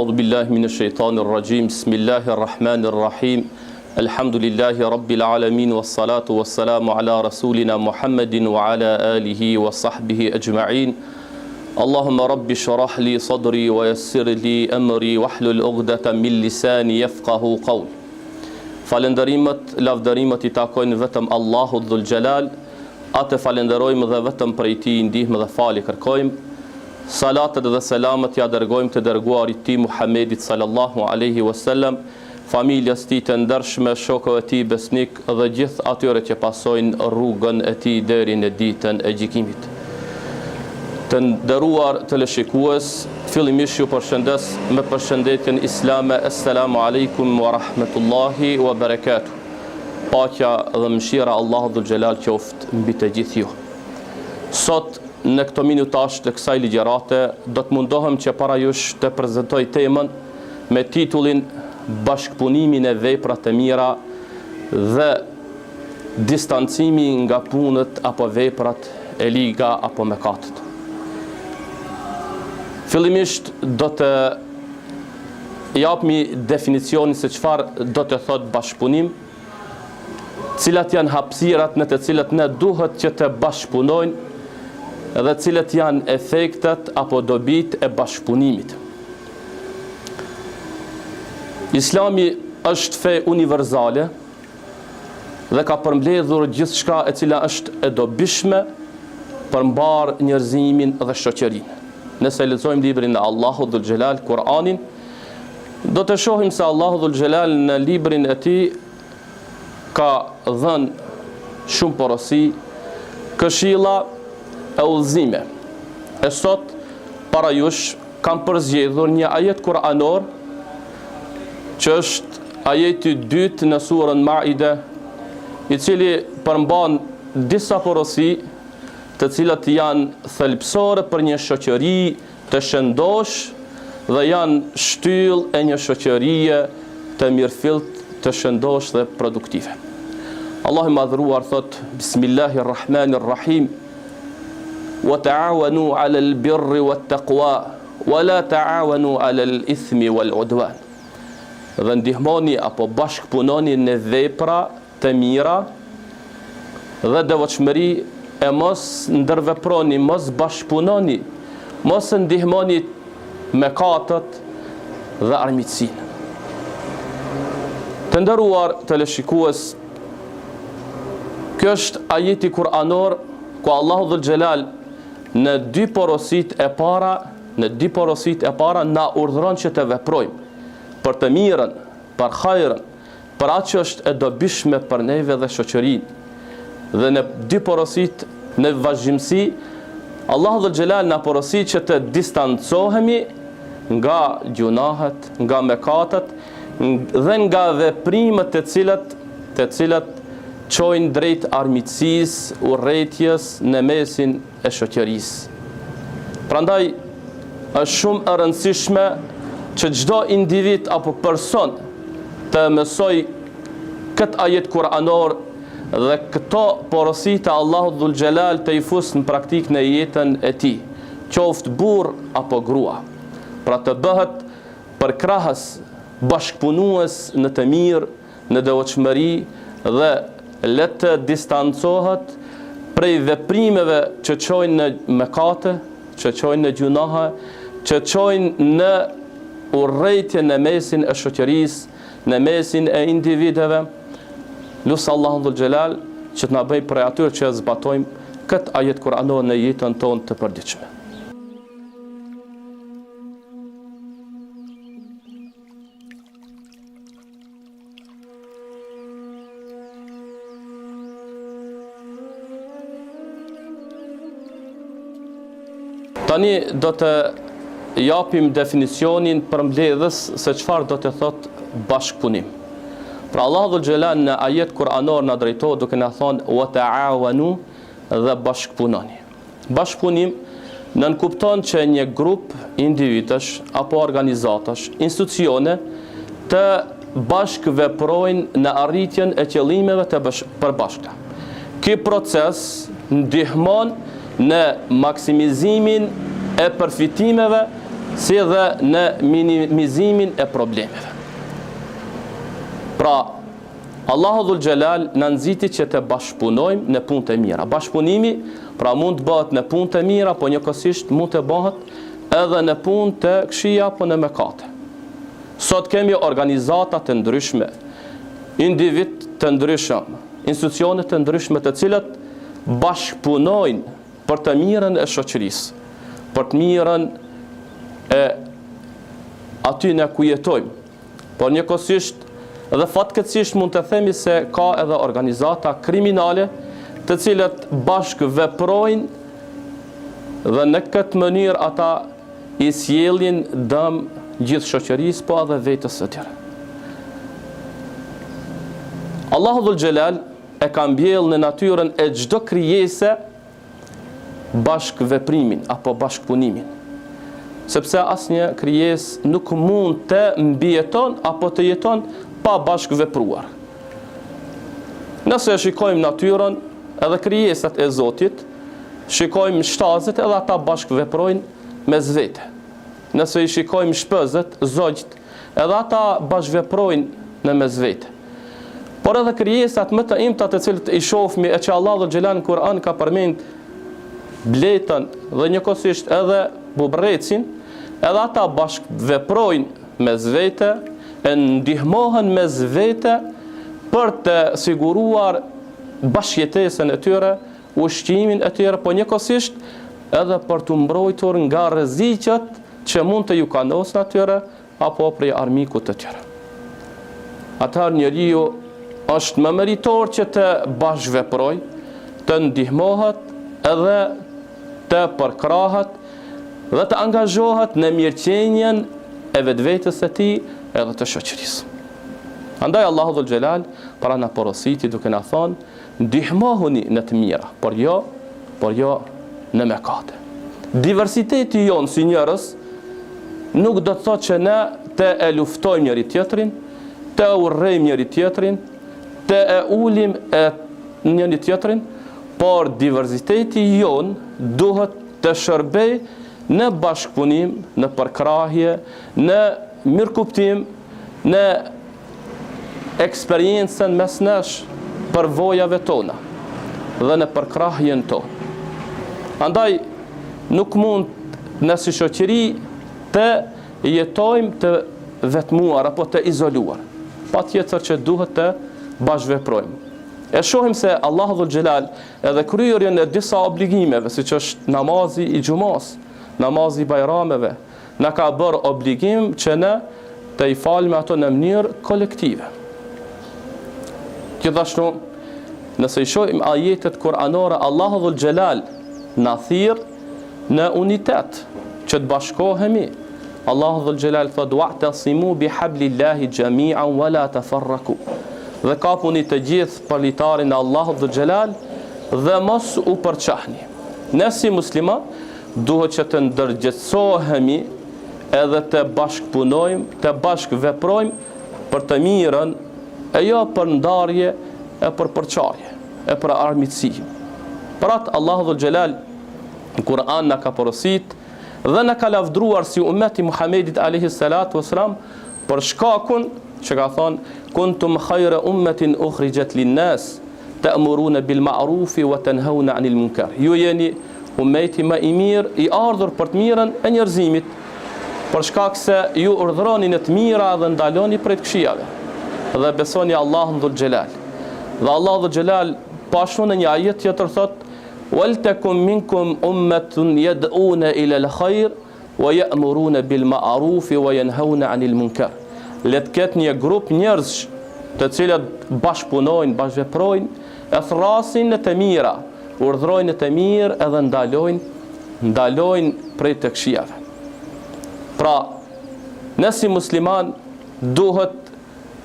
أعوذ بالله من الشيطان الرجيم بسم الله الرحمن الرحيم الحمد لله رب العالمين والصلاة والسلام على رسولنا محمد وعلى آله وصحبه أجمعين اللهم رب اشرح لي صدري ويسر لي أمري واحلل عقدة من لساني يفقه قولي. Falenderimet, lavderimet I takojnë vetëm Allahut Dhul Gjelal, atë falenderojmë dhe vetëm prej Tij ndihmë dhe falje kërkojmë. Salatet dhe selamet ja dërgojmë të dërguarit Tij Muhammedit sallallahu alaihi wasallam, familjes Tij të ndershme, shokëve Tij besnik dhe gjithë atyre që pasojnë rrugën e Tij deri në ditën e gjykimit. Të nderuar teleshikues, fillimisht ju përshëndes me përshëndetjen islame. Assalamu alaikum wa rahmetullahi wa barakatuh. Paqja dhe mëshira Allahut Dhul Gjelal qoftë mbi të gjithë ju. Sot në këto minutash të kësaj ligjërate do të mundohem që para jush të prezentoj temën me titullin Bashkëpunimin e veprat të mira dhe distancimi nga punët apo veprat e liga apo mëkatet. Fillimisht do të japmi definicionin se çfarë do të thotë bashkëpunim, cilat janë hapësirat në të cilat ne duhet që të bashkëpunojnë dhe cilat janë efektet apo dobit e bashkëpunimit. Islami është fe universale dhe ka përmbledhur gjithçka e cila është e dobishme për mbar njerëzimin dhe shoqërinë. Nëse lexojmë librin e Allahut Dhul Gjelal, Kur'anin, do të shohim se Allahu Dhul Gjelal në librin e Tij ka dhënë shumë porosi, këshilla e udhëzime. E sot para jush kam përzgjedhur një ajet kuranor që është ajeti 2 në surën Maide, I cili përmban disa porosi të cilat janë thelbësore për një shoqëri të shëndosh dhe janë shtyllë e një shoqërie të mirëfillt, të shëndosh dhe produktive. Allahu I madhruar thot: Bismillahirrahmanirrahim. Wa ta'awanu 'alal birri wat taqwa wa la ta'awanu 'alal ithmi wal 'udwan. Dhe ndihmoni apo bashkëpunoni në vepra të mira dhe devotshmëri, e mos ndërveproni, mos bashkëpunoni, mos ndihmoni mëkatet dhe armiqsinë. Të nderuar teleshikues, kjo është ajeti kuranor ku Allahu Dhul Gjelal në dy porosit e para na urdhëron që të veprojmë për të mirën, për hajrën, për atë që është e dobishme për neve dhe shoqërinë. Dhe në dy porosit në vazhdimsi, Allahu Dhul Gjelal na porosit që të distancohemi nga gjunahet, nga mëkatet dhe nga veprimet të cilat çojnë drejt armiqësisë, urrëties në mesin e shoqërisë. Prandaj është shumë e rëndësishme që çdo individ apo person të mësoj këtë ajet kuranor dhe këto porosi të Allahut Dhul Gjelal të I fusë në praktik në jetën e tij, qoftë burr apo grua. Pra të bëhet përkrahës bashkëpunues në të mirë, në devotshmëri dhe le të distancohet prej veprimeve që çojnë në mëkate, që çojnë në gjunahe, që çojnë në urrëtie në mesin e shoqërisë, në mesin e individëve. Lusë Allahu Dhul Gjelal që të na bëjë prej atyre që zbatojmë këtë ajet kuranor në jetën tonë të përditshme. Tani do të japim definicionin përmbledhës se çfarë do të thotë bashkëpunim. Pra Allahu Dhul Gjelal në ajet kuranor na drejtohet duke na thonë wa ta'awanu dhe bashkëpunoni. Bashkëpunim nënkupton që një grup individësh apo organizatash, institucione të bashkëveprojnë në arritjen e qëllimeve të përbashkëta. Ky proces ndihmon në maksimizimin e përfitimeve si dhe në minimizimin e problemeve. Pra, Allahu Dhul Gjelal në nëziti që të bashkëpunojmë në punë të mira. Bashkëpunimi, pra mund të bëhet në punë të mira, po njëkohësisht mund të bëhet edhe në punë të këqija, po në mëkate. Sot kemi organizata të ndryshme, individ të ndryshëm, institucione të ndryshme të cilët bashkëpunojnë për të mirën e shoqërisë, për të mirën e aty në ku jetojmë. Por njëkohësisht dhe fatkeqësisht mund të themi se ka edhe organizata kriminale të cilët bashkë veprojnë dhe në këtë mënyrë ata i sjellin dëm gjithë shoqërisë, po edhe vetës së tyre. Allahu Dhul Gjelal e ka mbjellë në natyrën e çdo krijese bashkë veprimin apo bashkëpunimin. Sepse asnjë krijesë nuk mund të mbijeton apo të jeton pa bashkë vepruar. Nëse shikojmë natyrën edhe krijesat e Zotit, shikojmë shtazet edhe ata bashkë veprojnë mes vete. Nëse i shikojmë shpëzët, zogjt, edhe ata bashkë veprojnë në mes vete. Por edhe krijesat më të imta të cilët i shohmi e që Allah Dhul Gjelal në Kur'an ka përmend bletën dhe njëkohësisht edhe bubrecin, edhe ata bashkë veprojnë mes vete, e ndihmohen mes vete për të siguruar bashkëjetesën e tyre, ushqimin e tyre, po njëkohësisht edhe për të mbrojtur nga rreziqet që mund të ju kanosin atyre apo prej armikut të tyre. Atëherë njeriu është më meritor që të bashkëveprojë, të ndihmohet edhe të përkrahet dhe të angazhohet në mirëqenjen e vetvetes së tij edhe të shoqërisë. Andaj Allahu Dhul Gjelal para na porositi duke na thonë, ndihmohuni në të mira, por jo në mëkate. Diversiteti jonë si njerëz nuk do të thotë që ne të e luftojmë njëri tjetrin, të urrejmë njëri tjetrin, të e ulim e njëri tjetrin, por diversiteti jonë duhet të shërbej në bashkëpunim, në përkrahje, në mirëkuptim, në eksperiencën mes nesh përvojave tona dhe në përkrahjen tonë. Andaj nuk mund në si shoqëri të jetojmë të vetmuar apo të izoluar. Patjetër që duhet të bashkëveprojmë. E shohim se Allahu Dhul Gjelal edhe kryerjen e disa obligimeve, siç është namazi i xumas, namazi i bajrameve, na ka bërë obligim që ne të i falme ato në mënyrë kolektive. Gjithashtu, nëse i shohim ajetet kuranore, Allahu Dhul Gjelal na thirr në unitet, që të bashkohemi. Allahu Dhul Gjelal thot: "Wa'tasimu bihablillahi jami'an wa la tafarraku." Dhe kapuni të gjithë për litarin e Allahut Dhul Gjelal dhe mos u përçahni. Ne si musliman duhet që të ndërgjegjësohemi edhe të bashkëpunojmë, të bashkëveprojmë për të mirën, e jo për ndarje, e për përçarje, e për armiqësi. Për atë Allahu Dhul Gjelal në Kur'an na ka porosit dhe na ka lavdruar si ummeti Muhamedit alayhi salatu wasalam për shkakun që ka thonë: "Kuntum khayra ummatin ukhrijat lin-nas ta'muruna bil ma'rufi wa tanhauna 'anil munkar." Ju jeni ummeti më i mirë, i ardhur për të mirën e njerëzimit, për shkak se ju urdhëroni në të mira dhe ndaloni prej të këqijave. Dhe besoni Allahun Dhul Gjelal. Dhe Allahu Dhul Gjelal pashtu në një ajet tjetër thotë: "Waltakum minkum ummatun yad'una ila al-khayr wa ya'muruna bil ma'rufi wa yanhauna 'anil munkar." Le të ketë një grup njerëz të cilët bashkëpunojnë, bashkëveprojnë, e thrasin në të mira, urdhrojnë në të mirë edhe ndalojnë prej të këqijave. Pra, ne si musliman duhet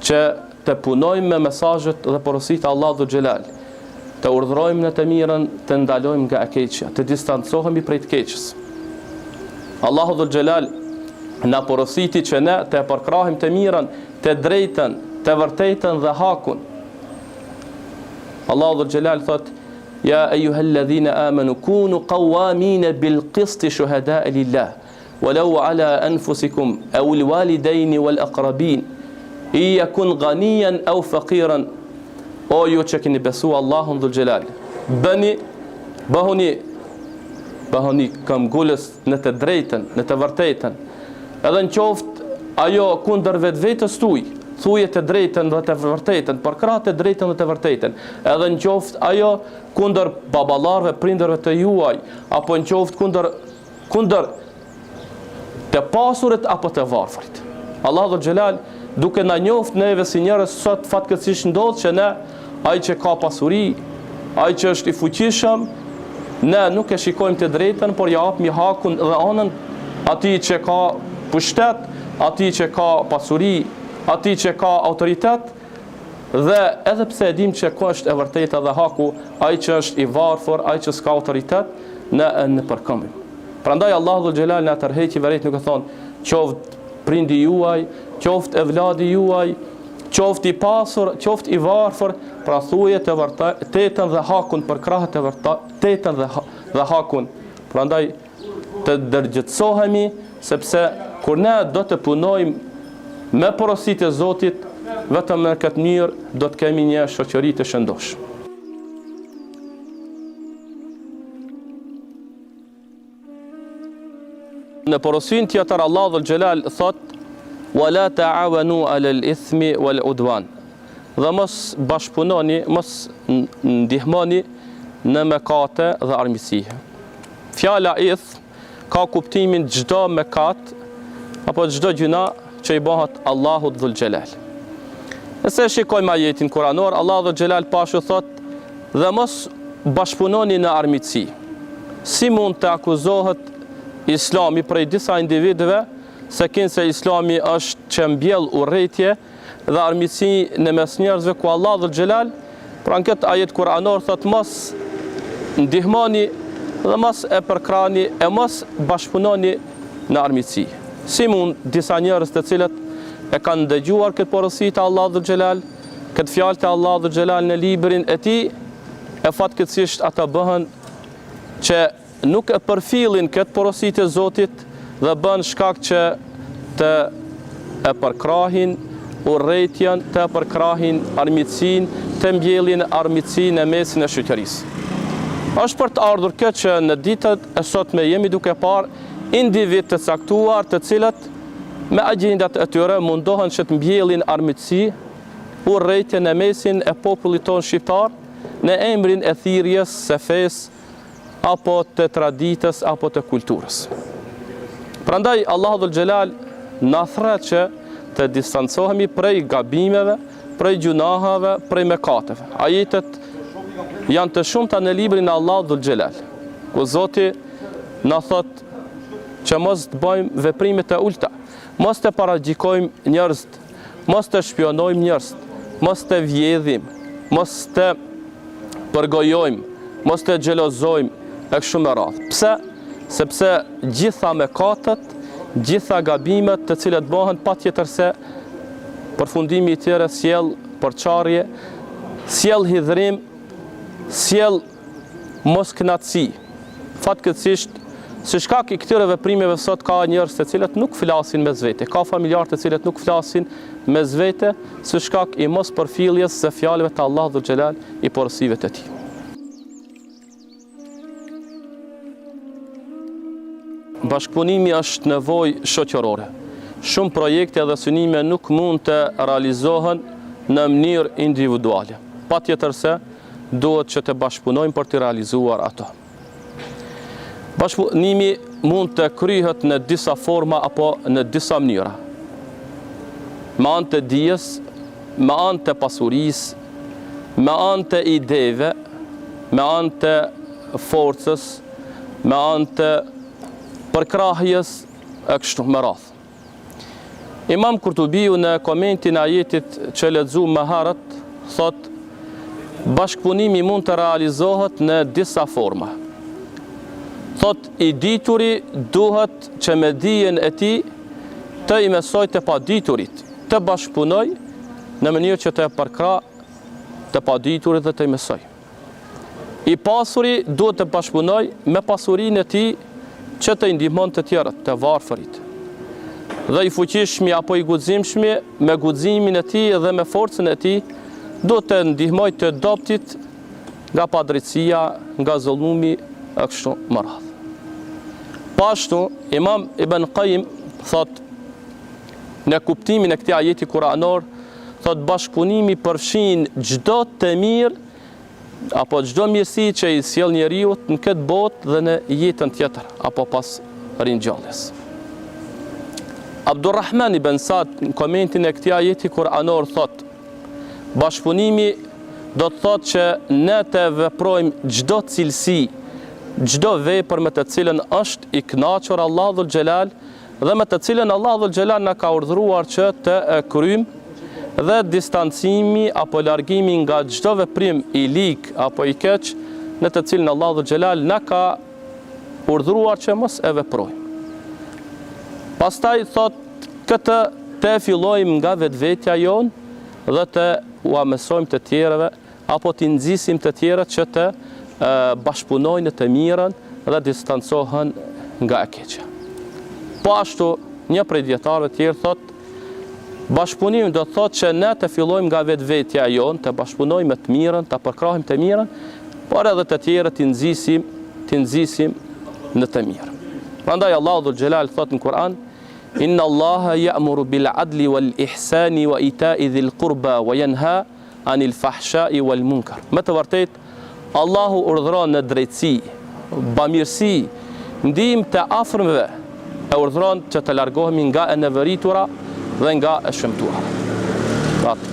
që të punojmë me mesazhet dhe porositë e Allahut Dhul Gjelal, të urdhrojmë në të mirën, të ndalojmë nga e keqja, të distancohemi prej të keqës. Allahu Dhul Gjelal na porositi që ne të përkrahim të mirën, të drejtën, të vërtetën dhe hakun. Allahu Dhul Gjelal thot: "Ya ayyuhalladhina amanu kunu qawamin bil qisti shuhada'a lillah walau ala anfusikum aw alwalidayn wal aqrabin in yakun ghaniyan aw faqiran. O ju që keni besu Allahun dhul Gjelal, bëhuni këmbgulës në të drejtën, në të vërtetën, edhe në qoftë ajo kundër vetës tuaj, thuje të drejtën dhe të vërtetën, për krah të drejtën dhe të vërtetën, edhe në qoftë ajo kundër baballarëve, prindërve të juaj, apo në qoftë kundër të pasurit apo të varfrit. Allah dhul Gjelal duke na njoft neve si njerëz sot fatkeqësisht ndodh që ne ai që ka pasuri, ai që është i fuqishëm, ne nuk e shikojmë të drejtën, por ja japim hakun dhe anën atij që ka pushtet, atij që ka pasuri, atij që ka autoritet, dhe edhe pse e dim që ku është e vërtetë dhe haku, ai që është i varfër, ai që s'ka autoritet, ne në përkëmbim. Prandaj Allahu dhul Gjelal na tërheqi vërejt nuk e thon, qoftë prindi juaj, qoftë evladi juaj, qoftë i pasur, qoftë i varfër, pra thuje të vërtetën dhe hakun për krah të vërtetën dhe hakun. Prandaj të dërgjëtsohemi, sepse kur ne do të punojmë me porositë e Zotit, vetëm në këtë mënyrë do të kemi një shoqëri të shëndosh. Në porosinë tjetër Allahu dhul Gjelal thot: "Wala ta'awanu 'alal ithmi wal 'udwan." Dhe mos bashkëpunoni, mos ndihmoni në mëkate dhe armiqësi. Fjala ith ka kuptimin çdo mëkat apo çdo gjuna që i bëhet Allahut dhul Gjelal. Nëse shikojmë ajetin kuranor, Allahu dhul Gjelal pashu thot: "Dhe mos bashkëpunoni në armiqësi." Si mund të akuzohet Islami prej disa individëve se kinse Islami është që mbjell urrëtie dhe armiqësi në mes njerëzve, ku Allah dhul Gjelal, pra në këtë ajet kuranor thot mos ndihmoni dhe mos e përkrani e mos bashkëpunoni në armiqësi. Si mund disa njerëz të cilët e kanë dëgjuar këtë porosi të Allah dhul Gjelal, këtë fjalë të Allah dhul Gjelal në librin e tij, e fatkeqësisht ata bëhen që nuk e përfillin këtë porosi të Zotit dhe bën shkak që të e përkrahin urrëtien, të përkrahin armiqësinë, të mbjellin armiqësinë në mesin e shoqërisë. Është për të ardhur këtë që në ditët e sotme jemi duke parë individ të caktuar të cilët me agjendat e tyre mundohen që të mbjellin armiqësi, urrëtie në mesin e popullit tonë shqiptar në emrin e thirrjes së fesë apo të traditës apo të kulturës. Prandaj Allahu dhul Gjelal na thret që të distancohemi prej gabimeve, prej gjunahave, prej mëkateve. Ajetet janë të shumta në librin e Allahut dhul Gjelal, ku Zoti na thot që mos të bëjmë veprime të ulta, mos të paragjikojmë njerëz, mos të shpionojmë njerëz, mos të vjedhim, mos të përgojojmë, mos të xhelozojmë e kështu me radhë. Pse? Sepse gjitha mëkatet, gjitha gabimet të cilat bëhen patjetër se përfundimi i tyre sjell përçarje, sjell hidhrim, sjell moskënaqësi. Fatkeqësisht, si shkak i këtyre veprimeve sot ka njerëz të cilët nuk flasin mes vete, ka familjarë të cilët nuk flasin mes vete, si shkak i mos përfilljes së fjalëve të Allahut dhul Gjelal i porosive të tij. Bashkëpunimi është nevojë shoqërore. Shumë projekte dhe synime nuk mund të realizohen në mënyrë individuale. Patjetër se duhet që të bashkëpunojmë për të realizuar ato. Bashkëpunimi mund të kryhet në disa forma apo në disa mënyra. Me anë të dijes, me anë të pasurisë, me anë të ideve, me anë të forcës, me anë të përkrahjes e kështu me radhë. Imam Kurtubiu në komentin e ajetit që lexu më herët thot: bashkëpunimi mund të realizohet në disa forma. Thot, i dituri duhet që me dijen e tij të i mësoj të paditurit, të bashkëpunoj në mënyrë që të përkrah të paditurit dhe të i mësoj. I pasuri duhet të bashkëpunoj me pasurinë e tij që të ndihmon të tjerët, të varfërit. Dhe i fuqishmi apo i guximshmi me guximin e tij dhe me forcën e tij do të ndihmoj të doptit nga padrejtësia, nga zullumi e kështu me radhë. Pashtu Imam Ibn Qayyim thot në kuptimin e këtij ajeti kuranor, thot bashkëpunimi përfshin çdo të mirë apo çdo mirësi që i sjell njeriu në këtë botë dhe në jetën tjetër apo pas ringjalljes. Abdurrahman ibn Saad në komentin e këtij ajeti kuranor thot bashkëpunimi do të thotë që ne të veprojmë çdo cilësi, çdo vepër me të cilën është i kënaqur Allahu dhul Xhelal dhe me të cilën Allahu dhul Xhelal na ka urdhëruar që të e kryjmë dhe distancimi apo largimi nga çdo veprim i lig apo i keq në të cilën Allahu dhul Xhelal na ka urdhëruar që mos e veprojmë. Pastaj thot këtë të fillojmë nga vetvetja jonë dhe të ua mësojmë të tjerëve apo të nxisim të tjerët që të bashkëpunojnë të mirën dhe distancohen nga e keqja. Po ashtu një prej dietarëve të tjerë thot bashkëpunimi do të thotë që ne të fillojmë nga vetvetja jonë, të bashkëpunojmë me të mirën, të përkrahim të mirën, por edhe të tjerët të nxisim në të mirë. Prandaj Allahu dhul Xhelal thot në Kur'an Inna Allaha ya'muru bil adli wal ihsani wa ita'i dhil qurba wa yanha anil fahsha'i wal munkar. Me të vërtetë, Allahu urdhëron në drejtësi, bamirësi, ndihmë të afërmëve, e urdhëron që të largohemi nga e neveritura dhe nga e shëmtuara.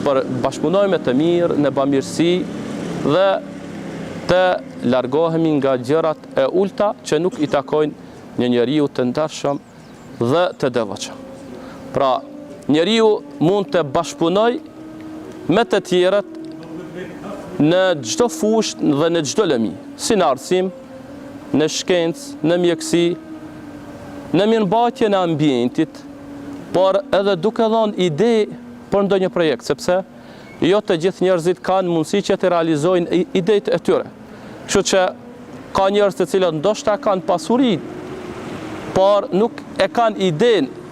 Për bashkëpunojmë të mirë në bamirësi dhe të largohemi nga gjërat e ulta që nuk i takojnë një njeriu të ndershëm dhe të devotshëm. Pra, njeriu mund të bashkëpunoj me të tjerët në çdo fushë dhe në çdo lëmi, si në arsim, në shkencë, në mjekësi, në mirëmbajtjen e ambientit, por edhe duke dhënë ide për ndonjë projekt, sepse jo të gjithë njerëzit kanë mundësi që të realizojnë idetë e tyre. Kështu që ka njerëz të cilët ndoshta kanë pasuri, por nuk e kanë idenë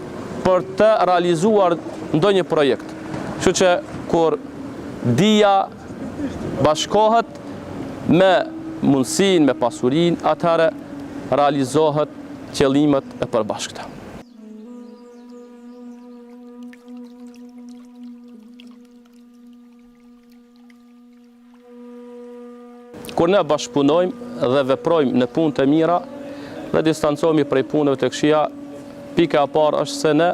për të realizuar ndonjë projekt. Kështu që kur dia bashkohet me mundësinë, me pasurinë, atëherë realizohet qëllimet e përbashkëta. Kur ne bashkëpunojmë dhe veprojmë në punë të mira dhe distancohemi prej punëve të këqija, pika e parë është se ne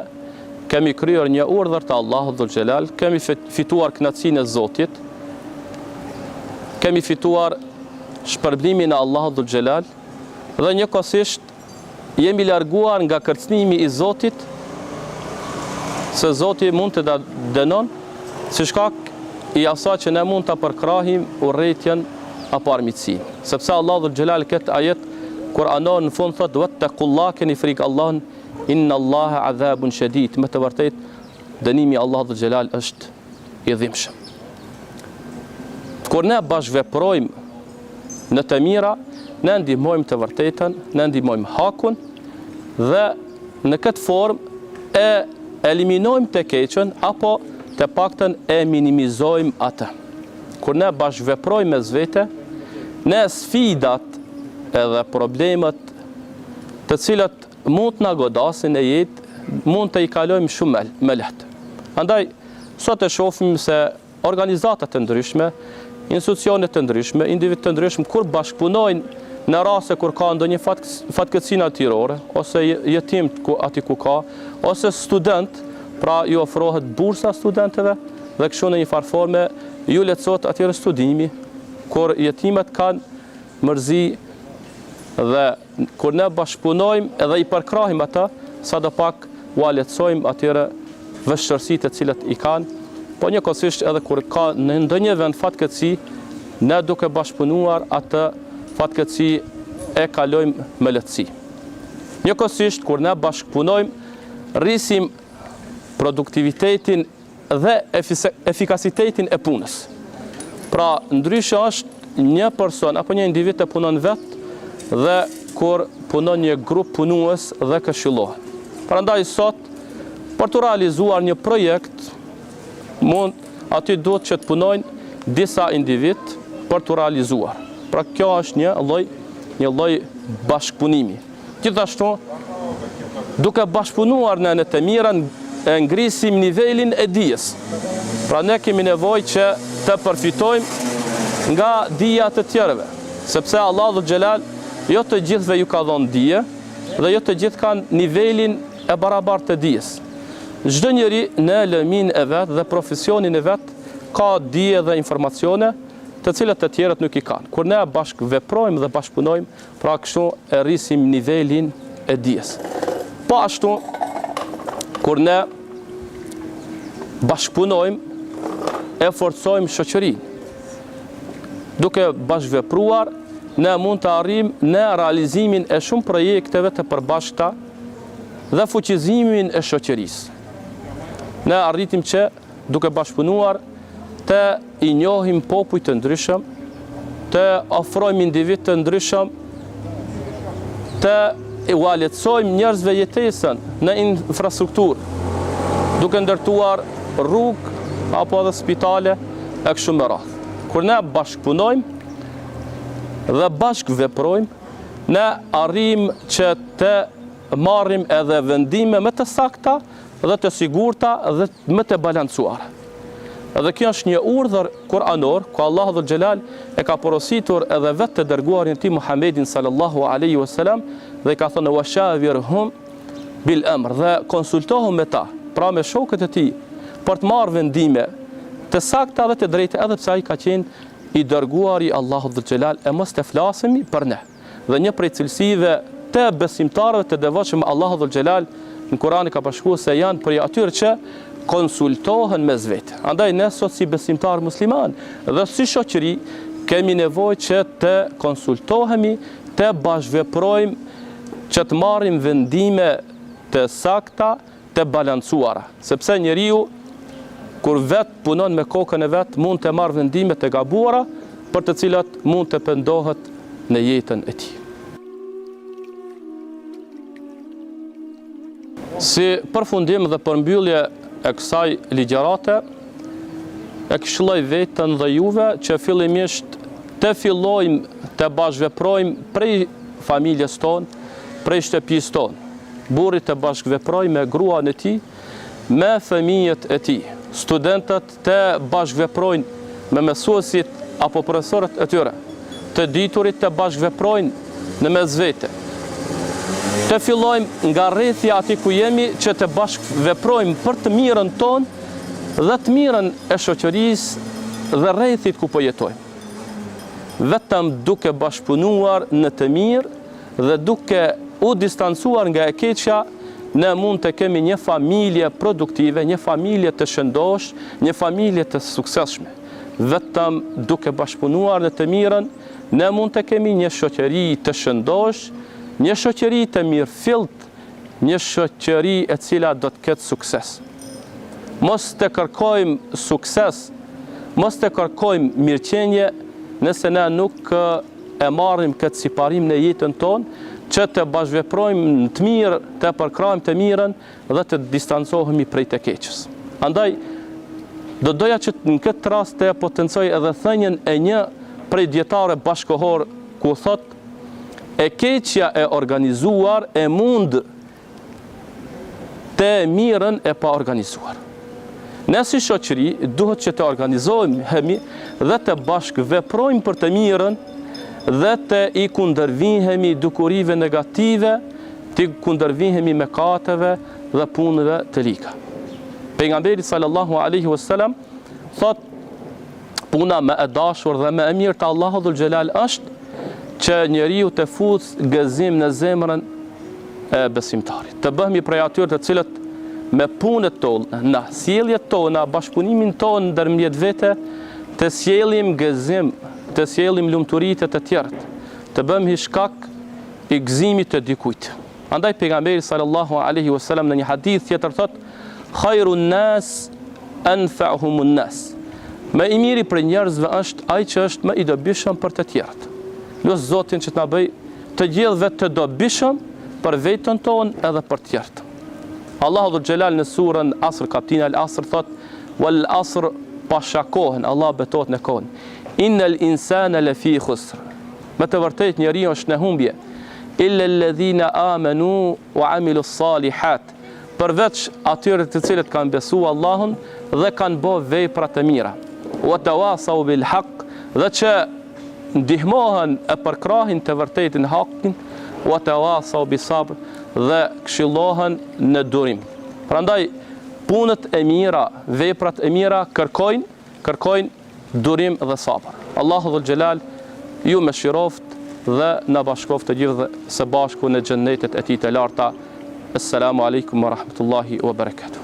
kemi kryer një urdhër të Allahut dhul Xhelal, kemi fituar kënaqësinë e Zotit, kemi fituar shpërblimin e Allahut dhul Xhelal dhe njëkohësisht jemi larguar nga kërcënimi i Zotit, se Zoti mund të dënon si shkak i asaj që ne mund ta përkrahim urrëtitjen apo armiqësinë. Sepse Allahu dhul Xhelal këtë ajet Kur'anor në fund thotë wattaqullaha, keni frikë Allahun, inna Allaha adhabun shadid. Me të vërtetë dënimi i Allahut dhul Xhelal është i dhimbshëm. Kur ne bashkëveprojmë në të mira, ne ndihmojmë të vërtetën, ne ndihmojmë hakun dhe në këtë formë e eliminojmë të keqen apo të paktën e minimizojmë atë. Kur ne bashkëveprojmë mes vete, ne sfidat edhe problemet të cilat mund të na godasin e jetë, mund të i kalojmë shumë me lehtë. Andaj, sot e shohim se organizatat të ndryshme, institucionet të ndryshme, individ të ndryshme, kur bashkëpunojnë në raste kur ka ndonjë fatkeqësi natyrore, ose jetim aty ku ka, ose student, pra ju ofrohet bursa studentëve dhe kështu në një farforme ju lehtësohet atyre studimi, kur jetimet kanë mërzi dhe kur ne bashkëpunojmë edhe i përkrahim ata, sadopak u lehtësojmë atyre vështirësitë të cilat i kanë, po njëkohësisht edhe kur ka në ndonjë vend fatkeqësi, ne duke bashkëpunuar atë fatkeqësi e kalojmë me lehtësi. Njëkohësisht kur ne bashkëpunojmë, rrisim produktivitetin dhe efikasitetin e punës. Pra, ndryshe është një person apo një individ të punon vetë dhe kur punon një grup punues dhe këshillohet. Prandaj sot, për të realizuar një projekt, aty duhet që të punojnë disa individ për të realizuar. Pra kjo është një lloj bashkëpunimi. Gjithashtu, duke bashkëpunuar në të mirën, e ngrisim nivelin e dijes. Pra ne kemi nevojë që të përfitojmë nga dija të tjerëve, sepse Allahu Xhelal jo të gjithëve ju ka dhënë dije dhe jo të gjithë kanë nivelin e barabartë të dijes. Çdo njeri në lëmin e vet dhe profesionin e vet ka dije dhe informacione të cilat të tjerët nuk i kanë. Kur ne bashkë veprojmë dhe bashkëpunojmë, pra kështu e rrisim nivelin e dijes. Po ashtu, kur ne bashkëpunojmë, e forcojmë shoqërinë. Duke bashkëvepruar, ne mund të arrijmë në realizimin e shumë projekteve të përbashkëta dhe fuqizimin e shoqërisë. Ne arritim që, duke bashkëpunuar, të i njohim popull të ndryshëm, të ofrojmë individ të ndryshëm, të u lehtësojmë njerëzve jetesën në infrastrukturë, duke ndërtuar rrugë apo edhe spitale e kështu me radhë. Kur ne bashkëpunojmë dhe bashkëveprojmë, ne arrijmë që të marrim edhe vendime më të sakta dhe të sigurta dhe më të balancuara. Dhe kjo është një urdhër kuranor, ku Allahu Dhul Xhelal e ka porositur edhe vetë të dërguarin ti Muhammedin sallallahu alaihi wasallam dhe ka thënë washawirhum bil amr, dhe konsultohu me ta, pra me shokët e tij, për të marrë vendime të sakta dhe të drejta, edhe pse ai ka qenë i dërguari Allahu Dhul Xhelal, e mos të flasemi për ne. Dhe një prej cilësive të besimtarëve të devotshëm Allahu Dhul Xhelal në Kur'an ka bashkuar se janë për atyre që konsultohen mes vetë. Andaj ne sot si besimtar musliman dhe si shoqëri kemi nevojë që të konsultohemi, të bashkëveprojmë, që të marrim vendime të sakta, të balancuara. Sepse njeriu kur vetë punon me kokën e vet, mund të marrë vendime të gabuara, për të cilat mund të pendohet në jetën e tij. Si përfundim dhe përmbyllje e kësaj ligjërate, e këshilloj veten dhe juve që fillimisht të fillojmë të bashkëveprojmë prej familjes tonë, prej shtëpisë tonë. Burri të bashkëveprojë me gruan e tij, me fëmijët e tij. Studentët të bashkëveprojnë me mësuesit apo profesorët e tyre. Të diturit të bashkëveprojnë në mes vete. Të fillojmë nga rrethja aty ku jemi, që të bashkëveprojmë për të mirën tonë dhe të mirën e shoqërisë dhe rrethit ku po jetojmë. Vetëm duke bashkëpunuar në të mirë dhe duke u distancuar nga e keqja, ne mund të kemi një familje produktive, një familje të shëndosh, një familje të suksesshme. Vetëm duke bashkëpunuar në të mirën, ne mund të kemi një shoqëri të shëndosh, një shoqëri të mirëfillt, një shoqëri e cila do të ketë sukses. Mos të kërkojmë sukses, mos të kërkojmë mirëqenje, nëse ne nuk e marrim këtë siparim në jetën tonë, që të bashkëveprojmë në të mirë, të përkrajmë të mirën dhe të distancohemi prej të keqës. Andaj, do doja që në këtë rast të potencoj edhe thënien e një prej dietarëve bashkëkohor, ku thot, e keqja e organizuar e mund të mirën e pa organizuar. Ne si shoqëri duhet që të organizohemi dhe të bashkëveprojmë për të mirën dhe të i kundërvihemi dukurive negative, të i kundërvihemi mëkateve dhe punëve të lika. Pejgamberi sallallahu alaihi wasallam thot, puna më e dashur dhe më e mirë të Allahu Dhul Xhelal është që njeriu të futë gëzim në zemrën e besimtarit. Të bëhemi prej atyre të cilët me punët tonë, në sjelljet tona, bashkëpunimin tonë ndërmjet vete, të sjellim gëzim, të sjellim lumturitë të tjerët, të bëhemi shkak i gëzimit të dikujt. Andaj pejgamberi sallallahu alaihi wasallam në një hadith tjetër thot, khairun nas anfa'uhumun nas. Më i miri për njerëzve është ai që është më i dobishëm për të tjerët. Lutë Zotin që të na bëj të gjithëve të dobishëm për vetën tonë edhe për tjertë. Allahu dhul Xhelal në surën Asr, kapitulli Al-Asr thot: "Wal asr", pasha kohën, Allah betohet në kohën. "Innal insana lafi khusr", me të vërtetë njeriu është në humbje. "Illa alladhina amanu wa amilu salihat", përveç atyre të cilët kanë besuar Allahun dhe kanë bërë vepra të mira. "Wa tawasaw bil haqq", dhe që ndihmohen e përkrahin të vërtetën hakin. "Wa tawasaw bis sabr", dhe këshillohen në durim. Prandaj punët e mira, veprat e mira kërkojnë durim dhe sabër. Allahu dhul Xhelal ju më shiroft dhe na bashkoft të gjithë së bashku në xhennetet e tij të larta. Assalamu alaikum wa rahmatullahi wa barakatuh.